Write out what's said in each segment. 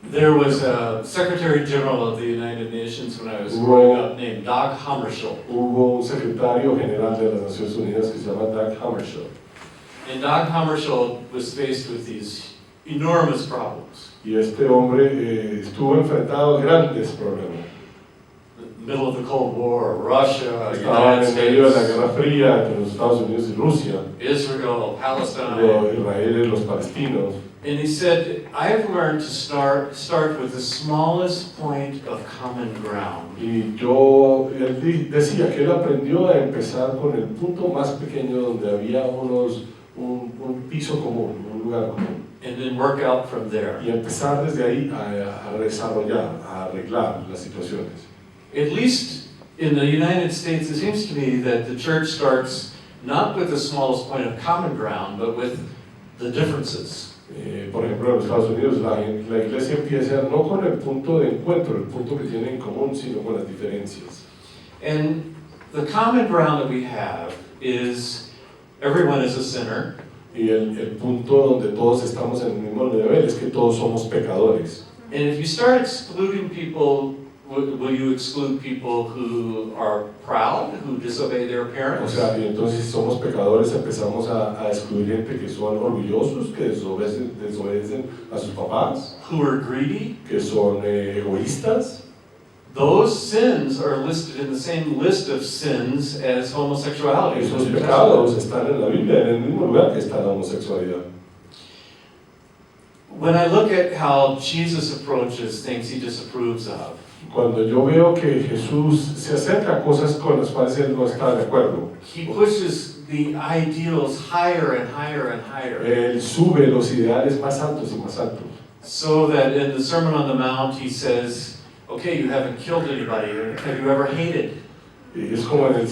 There was a Secretary General of the United Nations when I was growing up named Dag Hammarskjöld. Hubo un secretario general de las Naciones Unidas que se llama Dag Hammarskjöld. And Dag Hammarskjöld was faced with these enormous problems. Y este hombre estuvo enfrentado a grandes problemas. Middle of the Cold War, Russia, Estaban United en medio de la States, Guerra Fría entre los Estados Unidos y Rusia, Israel, Palestine. Israel y los palestinos. And he said, I've learned to start with the smallest point of common ground. Y él decía que él aprendió a empezar con el punto más pequeño donde había un piso común, un lugar común. And then work out from there. Y empezar desde ahí a desarrollar, a arreglar las situaciones. At least in the United States, it seems to me that the church starts not with the smallest point of common ground, but with the differences. Por ejemplo, en los Estados Unidos la iglesia empieza no con el punto de encuentro, el punto que tiene en común, sino con las diferencias. And the common ground that we have is everyone is a sinner. Y el punto donde todos estamos en el mismo nivel es que todos somos pecadores. And if you start excluding people, will you exclude people who are proud, who disobey their O parents? sea, y entonces si somos pecadores empezamos a excluir gente que son orgullosos, que desobedecen a sus papás, Who are greedy? que son egoístas. Those sins are listed in the same list of sins as homosexuality. Esos pecados están en la Biblia, en el mismo lugar que está la homosexualidad. When I look at how Jesus approaches things he disapproves of, Cuando yo veo que Jesús se acerca a cosas con las cuales él no está de acuerdo, he pushes the ideals higher and higher and higher. él sube los ideales más altos y más altos. So that in the Sermon on the Mount he says, okay, you haven't killed anybody, have you ever hated? Y es como en el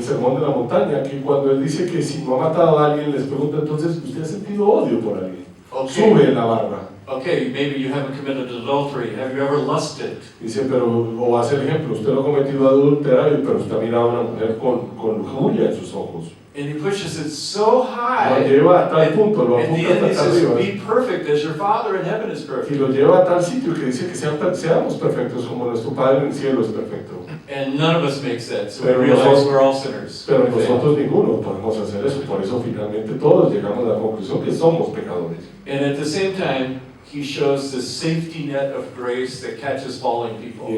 sermón de la montaña, que cuando él dice que si no ha matado a alguien, les pregunta entonces, ¿usted ha sentido odio por alguien? Okay. Sube la barra. Okay, maybe you haven't committed adultery, have you ever lusted? Dice, pero, o hace el ejemplo, usted no ha cometido adulterio, pero usted ha mirado a una mujer con lujuria en sus ojos. And he pushes it so high, Lo lleva a tal punto, lo at the apunta end he hasta says, arriba. be perfect as your Father in heaven is Y perfect. lo lleva a tal sitio que dice que seamos perfectos como nuestro Padre en el cielo es perfecto. And none of us makes that, so we Pero realize nosotros- we're all sinners. Pero nosotros ninguno podemos hacer eso, por eso finalmente todos llegamos a la conclusión que somos pecadores. And at the same time, he shows the safety net of grace that catches falling people.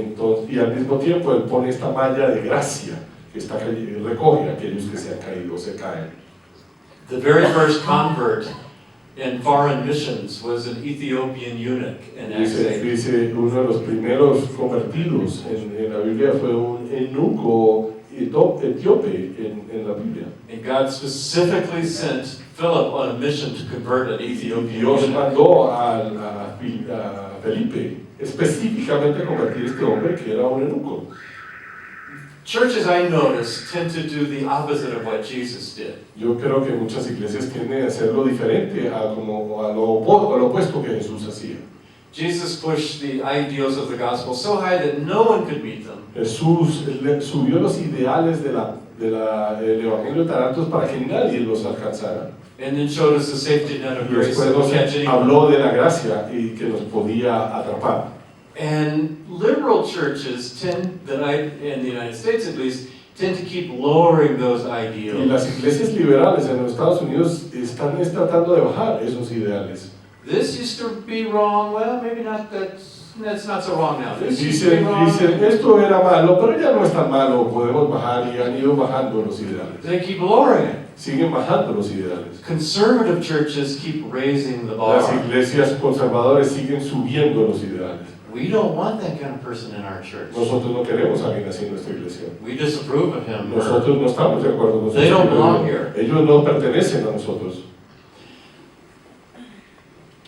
Y al mismo tiempo él pone esta malla de gracia que recoge a aquellos que se han caído o se caen. The very first convert in foreign missions was an Ethiopian eunuch in Acts 8. Dice uno de los primeros convertidos en la Biblia fue un eunuco etíope en la Biblia. And God specifically sent Philip on a mission to convert an Ethiopian Dios eunuch. mandó a Felipe específicamente a convertir a este hombre que era un eunuco. Churches, I notice, tend to do the opposite of what Jesus did. Yo creo que muchas iglesias tienden a hacerlo diferente a lo opuesto que Jesús hacía. Jesus pushed the ideals of the gospel so high that no one could meet them. Jesús subió los ideales del evangelio tan altos para que nadie los alcanzara. And then showed us the safety net of Y grace después that nos will catch anyone. habló de la gracia y que nos podía atrapar. And liberal churches in the United States at least, tend to keep lowering those Y ideals. las iglesias liberales en los Estados Unidos están tratando de bajar esos ideales. This used to be wrong, well, maybe not, that's not so wrong now. This used to be Dicen, wrong. esto era malo, pero ya no es tan malo, podemos bajar y han ido bajando los ideales. They keep lowering it. Siguen bajando los ideales. Conservative churches keep raising the Las bar. iglesias conservadoras siguen subiendo los ideales. We don't want that kind of person in our church. Nosotros no queremos a alguien así en nuestra iglesia. We disapprove of him. Nosotros no estamos de acuerdo con They don't su belong here. Ellos no pertenecen a nosotros.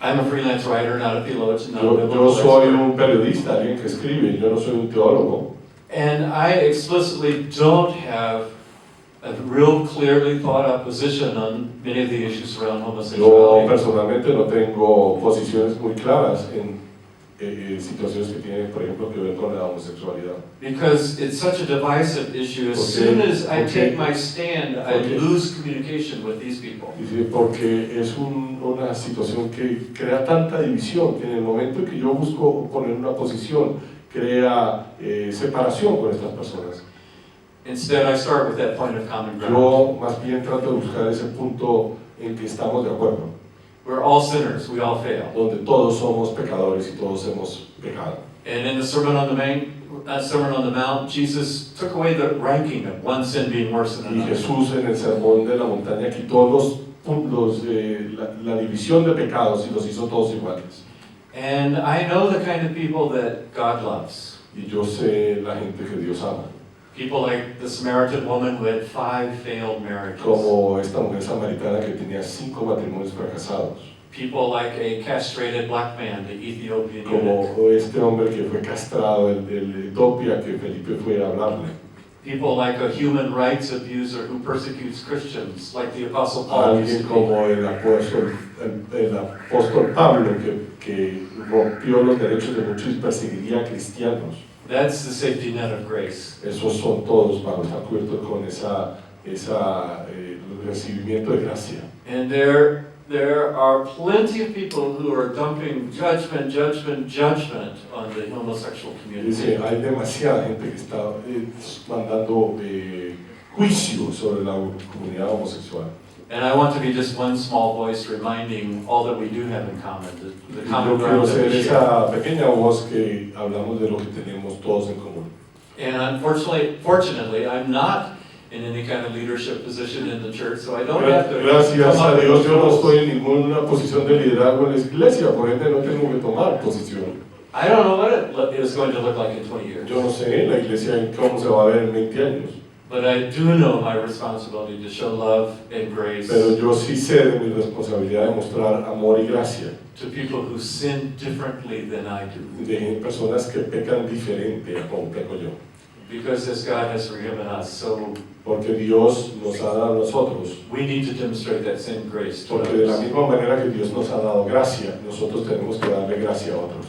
I'm a freelance writer, not a theologian, not a Yo biblical soy expert. un periodista, alguien que escribe, yo no soy un teólogo. And I explicitly don't have a real clearly thought out position on many of the issues around Yo homosexuality. personalmente no tengo posiciones muy claras en situaciones que tienen, por ejemplo, que ver con la homosexualidad. Because it's such a divisive issue. As soon as I take my stand, I lose communication with these people. Dice, porque es una situación que crea tanta división, que en el momento en que yo busco poner una posición, crea separación con estas personas. Instead, I start with that point of common ground. Yo más bien trato de buscar ese punto en que estamos de acuerdo, We're all sinners, we all fail. donde todos somos pecadores y todos hemos pecado. And in the Sermon on the Mount, Jesus took away the ranking of one sin being worse than Y another. Jesús en el sermón de la montaña quitó la división de pecados y los hizo todos iguales. And I know the kind of people that God loves. Y yo sé la gente que Dios ama, People like the Samaritan woman who had 5 failed marriages. como esta mujer samaritana que tenía 5 matrimonios fracasados, People like a castrated black man, the Ethiopian eunuch. como este hombre que fue castrado de Etiopía, que Felipe fue a hablarle, People like a human rights abuser who persecutes Christians, like the Apostle Paul used alguien to be. como el apóstol Pablo que rompió los derechos de muchos y perseguiría a cristianos. That's the safety net of grace. Esos son todos para estar cubiertos con recibimiento de gracia. And there are plenty of people who are dumping judgment on the homosexual Dice, community. hay demasiada gente que está mandando juicio sobre la comunidad homosexual. And I want to be just one small voice reminding all that we do have in common, the Y common yo quiero ground that ser we share. esa pequeña voz que hablamos de lo que tenemos todos en común. And fortunately, I'm not in any kind of leadership position in the church, so I don't have to Gracias come a up with Dios those yo no rules. estoy en ninguna posición de liderazgo en la iglesia, por ende no tengo que tomar posición. I don't know what it is going to look like in 20 years. Yo no sé en la iglesia cómo se va a ver en 20 años, But I do know my responsibility to show love and grace pero yo sí sé de mi responsabilidad de mostrar amor y gracia to people who sin differently than I do. de personas que pecan diferente a como peco yo. Because as God has forgiven us, so Porque Dios nos ha dado a nosotros, we need to demonstrate that same grace to porque de la others. misma manera que Dios nos ha dado gracia, nosotros tenemos que darle gracia a otros.